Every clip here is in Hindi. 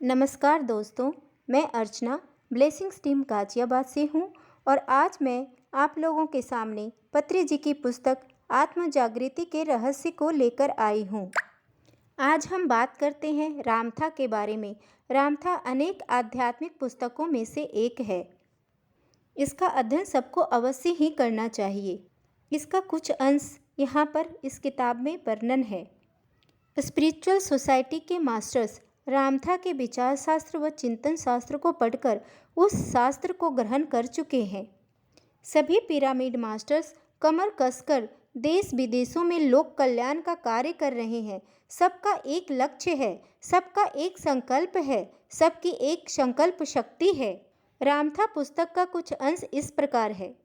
नमस्कार दोस्तों, मैं अर्चना ब्लेसिंग्स टीम गाजियाबाद से हूँ और आज मैं आप लोगों के सामने पत्री जी की पुस्तक आत्म जागृति के रहस्य को लेकर आई हूँ। आज हम बात करते हैं रामथा के बारे में। रामथा अनेक आध्यात्मिक पुस्तकों में से एक है। इसका अध्ययन सबको अवश्य ही करना चाहिए। इसका कुछ अंश यहाँ पर इस किताब में वर्णन है। स्पिरिचुअल सोसाइटी के मास्टर्स रामथा के विचार शास्त्र व चिंतन शास्त्र को पढ़कर उस शास्त्र को ग्रहण कर चुके हैं। सभी पिरामिड मास्टर्स कमर कसकर देश विदेशों में लोक कल्याण का कार्य कर रहे हैं। सबका एक लक्ष्य है, सबका एक संकल्प है, सबकी एक संकल्प शक्ति है। रामथा पुस्तक का कुछ अंश इस प्रकार है।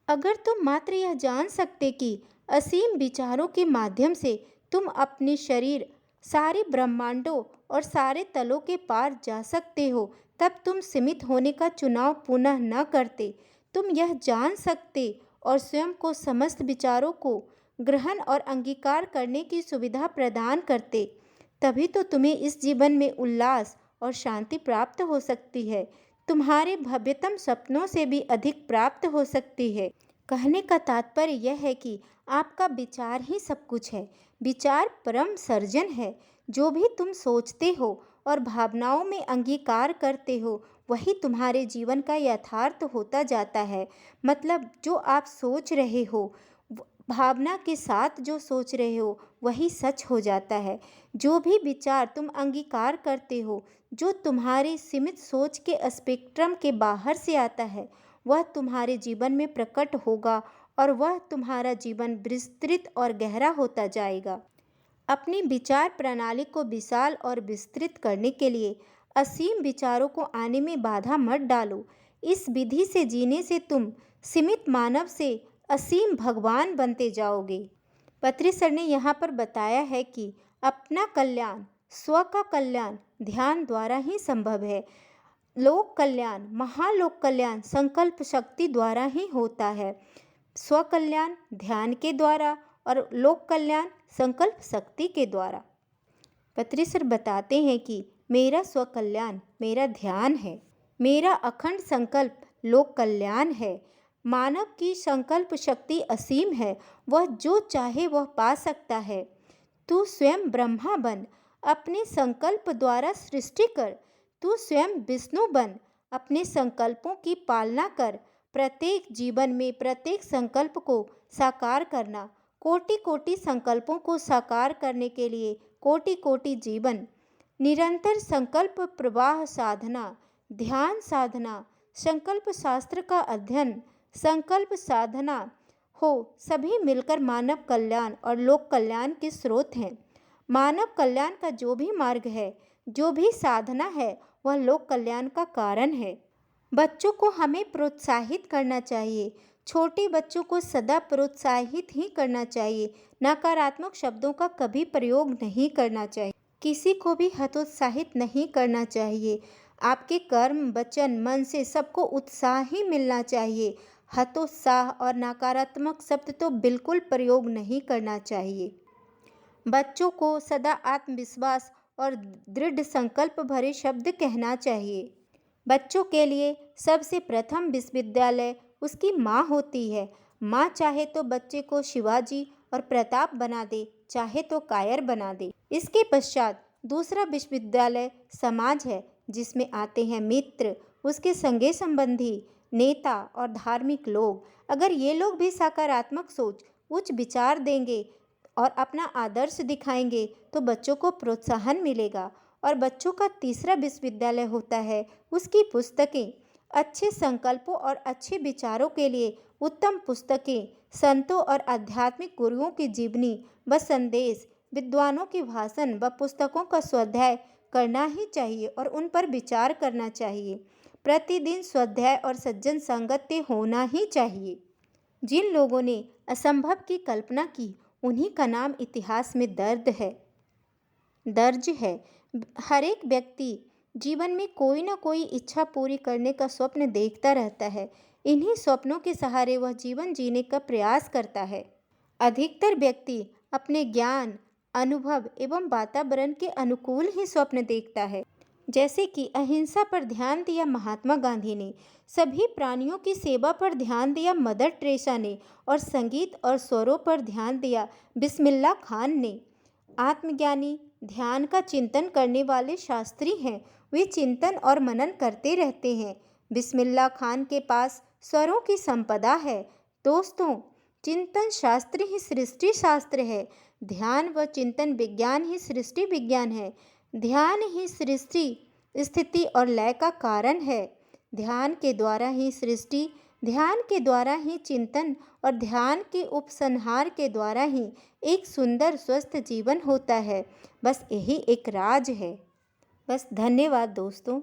अगर तुम मात्र यह जान सकते कि असीम विचारों के माध्यम से तुम अपने शरीर, सारे ब्रह्मांडों और सारे तलों के पार जा सकते हो, तब तुम सीमित होने का चुनाव पुनः न करते। तुम यह जान सकते और स्वयं को समस्त विचारों को ग्रहण और अंगीकार करने की सुविधा प्रदान करते, तभी तो तुम्हें इस जीवन में उल्लास और शांति प्राप्त हो सकती है। तुम्हारे भव्यतम सपनों से भी अधिक प्राप्त हो सकती है। कहने का तात्पर्य यह है कि आपका विचार ही सब कुछ है। विचार परम सर्जन है। जो भी तुम सोचते हो और भावनाओं में अंगीकार करते हो, वही तुम्हारे जीवन का यथार्थ होता जाता है। मतलब जो आप सोच रहे हो, भावना के साथ जो सोच रहे हो, वही सच हो जाता है। जो भी विचार तुम अंगीकार करते हो, जो तुम्हारी सीमित सोच के स्पेक्ट्रम के बाहर से आता है, वह तुम्हारे जीवन में प्रकट होगा और वह तुम्हारा जीवन विस्तृत और गहरा होता जाएगा। अपनी विचार प्रणाली को विशाल और विस्तृत करने के लिए असीम विचारों को आने में बाधा मत डालो। इस विधि से जीने से तुम सीमित मानव से असीम भगवान बनते जाओगे। पत्री सर ने यहाँ पर बताया है कि अपना कल्याण, स्व का कल्याण ध्यान द्वारा ही संभव है। लोक कल्याण, महालोक कल्याण संकल्प शक्ति द्वारा ही होता है। स्व कल्याण ध्यान के द्वारा और लोक कल्याण संकल्प शक्ति के द्वारा। पत्री सर बताते हैं कि मेरा स्व कल्याण मेरा ध्यान है, मेरा अखंड संकल्प लोक कल्याण है। मानव की संकल्प शक्ति असीम है, वह जो चाहे वह पा सकता है। तू स्वयं ब्रह्मा बन, अपने संकल्प द्वारा सृष्टि कर। तू स्वयं विष्णु बन, अपने संकल्पों की पालना कर। प्रत्येक जीवन में प्रत्येक संकल्प को साकार करना। कोटि कोटि संकल्पों को साकार करने के लिए कोटि कोटि जीवन। निरंतर संकल्प प्रवाह साधना, ध्यान साधना, संकल्प शास्त्र का अध्ययन, संकल्प साधना हो, सभी मिलकर मानव कल्याण और लोक कल्याण के स्रोत हैं। मानव कल्याण का जो भी मार्ग है, जो भी साधना है, वह लोक कल्याण का कारण है। बच्चों को हमें प्रोत्साहित करना चाहिए। छोटे बच्चों को सदा प्रोत्साहित ही करना चाहिए। नकारात्मक शब्दों का कभी प्रयोग नहीं करना चाहिए। किसी को भी हतोत्साहित नहीं करना चाहिए। आपके कर्म, वचन, मन से सबको उत्साह ही मिलना चाहिए। हतोत्साह और नकारात्मक शब्द तो बिल्कुल प्रयोग नहीं करना चाहिए। बच्चों को सदा आत्मविश्वास और दृढ़ संकल्प भरे शब्द कहना चाहिए। बच्चों के लिए सबसे प्रथम विश्वविद्यालय उसकी माँ होती है। माँ चाहे तो बच्चे को शिवाजी और प्रताप बना दे, चाहे तो कायर बना दे। इसके पश्चात दूसरा विश्वविद्यालय समाज है, जिसमें आते हैं मित्र, उसके संगे संबंधी, नेता और धार्मिक लोग। अगर ये लोग भी सकारात्मक सोच, उच्च विचार देंगे और अपना आदर्श दिखाएंगे, तो बच्चों को प्रोत्साहन मिलेगा। और बच्चों का तीसरा विश्वविद्यालय होता है उसकी पुस्तकें। अच्छे संकल्पों और अच्छे विचारों के लिए उत्तम पुस्तकें, संतों और आध्यात्मिक गुरुओं की जीवनी व संदेश, विद्वानों के भाषण व पुस्तकों का स्वाध्याय करना ही चाहिए और उन पर विचार करना चाहिए। प्रतिदिन स्वाध्याय और सज्जन संगत्य होना ही चाहिए। जिन लोगों ने असंभव की कल्पना की, उन्हीं का नाम इतिहास में दर्ज है। हर एक व्यक्ति जीवन में कोई ना कोई इच्छा पूरी करने का स्वप्न देखता रहता है। इन्हीं स्वप्नों के सहारे वह जीवन जीने का प्रयास करता है। अधिकतर व्यक्ति अपने ज्ञान, अनुभव एवं वातावरण के अनुकूल ही स्वप्न देखता है। जैसे कि अहिंसा पर ध्यान दिया महात्मा गांधी ने, सभी प्राणियों की सेवा पर ध्यान दिया मदर टेरेसा ने और संगीत और स्वरों पर ध्यान दिया बिस्मिल्लाह खान ने। आत्मज्ञानी ध्यान का चिंतन करने वाले शास्त्री हैं, वे चिंतन और मनन करते रहते हैं। बिस्मिल्लाह खान के पास स्वरों की संपदा है। दोस्तों, चिंतन शास्त्र ही सृष्टि शास्त्र है। ध्यान व चिंतन विज्ञान ही सृष्टि विज्ञान है। ध्यान ही सृष्टि स्थिति और लय का कारण है। ध्यान के द्वारा ही सृष्टि, ध्यान के द्वारा ही चिंतन और ध्यान के उपसंहार के द्वारा ही एक सुंदर स्वस्थ जीवन होता है। बस यही एक राज है। बस धन्यवाद दोस्तों।